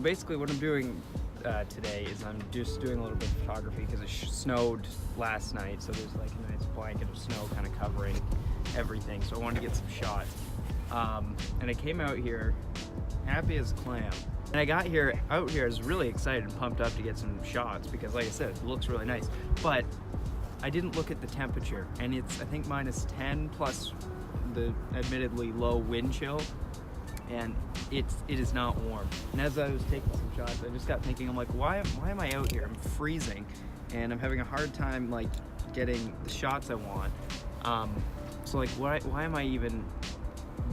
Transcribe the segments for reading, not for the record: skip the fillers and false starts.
Basically what I'm doing today is I'm just doing a little bit of photography because it snowed last night, so there's like a nice blanket of snow kind of covering everything, so I wanted to get some shots. And I came out here happy as a clam, and I got out here I was really excited and pumped up to get some shots because, like I said, it looks really nice, but I didn't look at the temperature, and it's I think -10 plus the admittedly low wind chill, and it is not warm. And as I was taking some shots, I just got thinking, I'm like, why am I out here? I'm freezing, and I'm having a hard time like getting the shots I want. So like, why am I even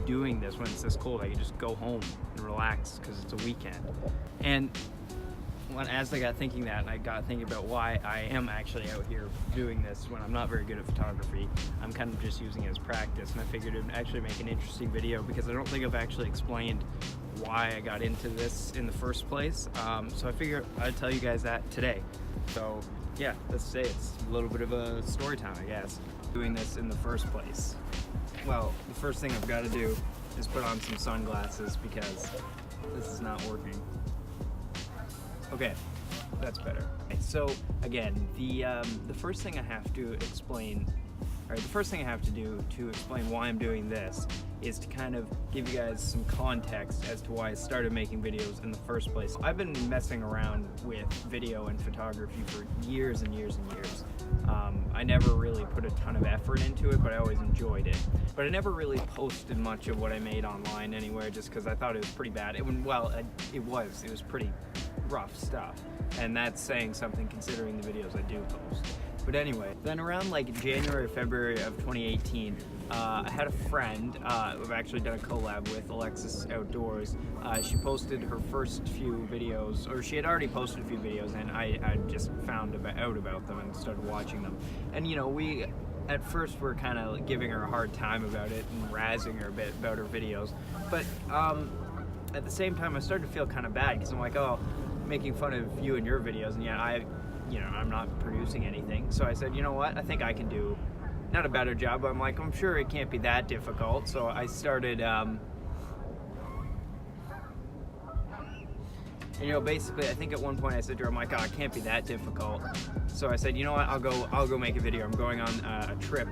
doing this when it's this cold? I can just go home and relax because it's a weekend. And as I got thinking that, and I got thinking about why I am actually out here doing this when I'm not very good at photography, I'm kind of just using it as practice, and I figured it would actually make an interesting video because I don't think I've actually explained why I got into this in the first place. So I figured I'd tell you guys that today. So yeah, let's say it's a little bit of a story time, I guess. Doing this in the first place. Well, the first thing I've got to do is put on some sunglasses because this is not working. Okay, that's better. Okay, so again, the first thing I have to explain, or the first thing I have to do to explain why I'm doing this is to kind of give you guys some context as to why I started making videos in the first place. I've been messing around with video and photography for years and years and years. I never really put a ton of effort into it, but I always enjoyed it. But I never really posted much of what I made online anywhere just because I thought it was pretty bad. It was pretty rough stuff, and that's saying something considering the videos I do post. But anyway, then around like January, February of 2018, I had a friend I've actually done a collab with, Alexis Outdoors. She posted her first few videos, or she had already posted a few videos, and I just found out about them and started watching them. And you know, we at first were kind of giving her a hard time about it and razzing her a bit about her videos, but at the same time I started to feel kind of bad because I'm like, oh, making fun of you and your videos, and yet I'm not producing anything. So I said, you know what, I think I can do not a better job, but I'm sure it can't be that difficult. So I started you know, basically I think at one point I said to her, I'm like, oh, it can't be that difficult. So I said, you know what, I'll go make a video. I'm going on a trip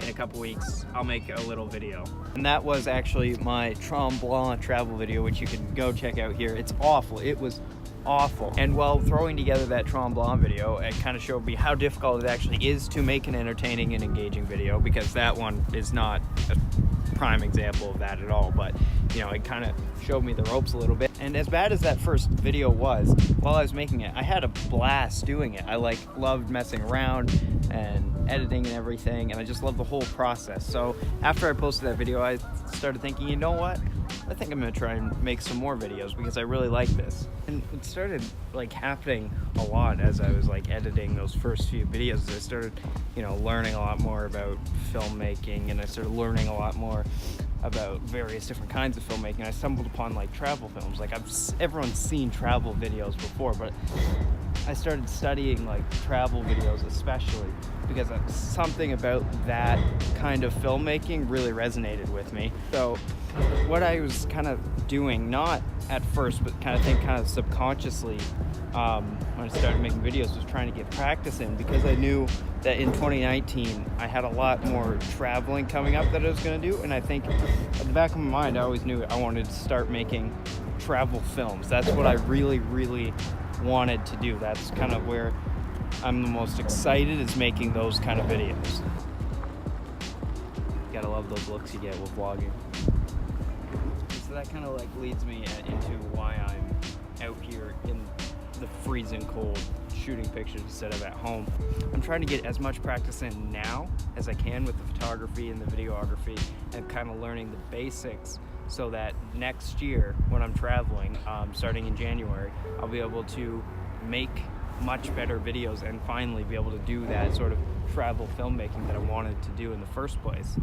in a couple weeks. I'll make a little video. And that was actually my Tremblant travel video, which you can go check out here. It's awful. It was awful. And while throwing together that Tremblant video, it kind of showed me how difficult it actually is to make an entertaining and engaging video, because that one is not a prime example of that at all. But you know, it kind of showed me the ropes a little bit. And as bad as that first video was, while I was making it, I had a blast doing it. I loved messing around and editing and everything, and I just loved the whole process. So after I posted that video, I started thinking, you know what, I think I'm gonna try and make some more videos because I really like this. And it started happening a lot as I was editing those first few videos. I started, you know, learning a lot more about filmmaking, and I started learning a lot more about various different kinds of filmmaking. I stumbled upon travel films. Everyone's seen travel videos before, but I started studying travel videos especially because something about that kind of filmmaking really resonated with me. So what I was kind of doing, not at first, but kind of subconsciously when I started making videos, was trying to get practice in, because I knew that in 2019 I had a lot more traveling coming up that I was going to do, and I think at the back of my mind I always knew I wanted to start making travel films. That's what I really, really wanted to do. That's kind of where I'm the most excited, is making those kind of videos. Gotta love those looks you get with vlogging. So that kind of leads me into why I'm out here in the freezing cold shooting pictures instead of at home. I'm trying to get as much practice in now as I can with the photography and the videography, and kind of learning the basics so that next year when I'm traveling, starting in January, I'll be able to make much better videos and finally be able to do that sort of travel filmmaking that I wanted to do in the first place.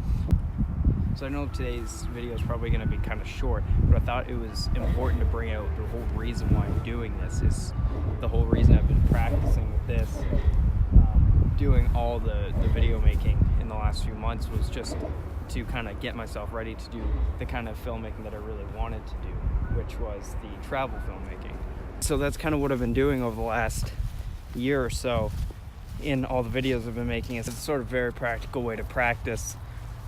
So I know today's video is probably going to be kind of short, but I thought it was important to bring out the whole reason why I'm doing this. Is the whole reason I've been practicing with this, doing all the video making in the last few months, was just to kind of get myself ready to do the kind of filmmaking that I really wanted to do, which was the travel filmmaking. So that's kind of what I've been doing over the last year or so in all the videos I've been making. It's a sort of very practical way to practice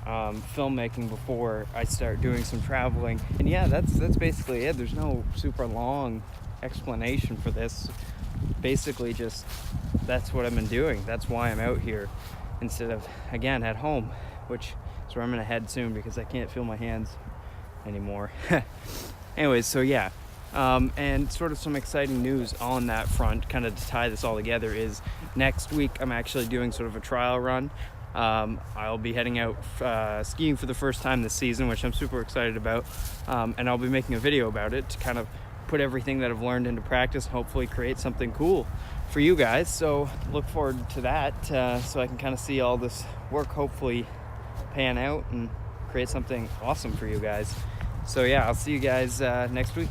filmmaking before I start doing some traveling. And yeah, that's basically it. There's no super long explanation for this. Basically just that's what I've been doing. That's why I'm out here instead of, again, at home, which is where I'm gonna head soon because I can't feel my hands anymore. Anyways, so yeah. And sort of some exciting news on that front, kind of to tie this all together, is next week I'm actually doing sort of a trial run. I'll be heading out skiing for the first time this season, which I'm super excited about, and I'll be making a video about it to kind of put everything that I've learned into practice and hopefully create something cool for you guys. So look forward to that, so I can kind of see all this work hopefully pan out and create something awesome for you guys. So yeah, I'll see you guys next week.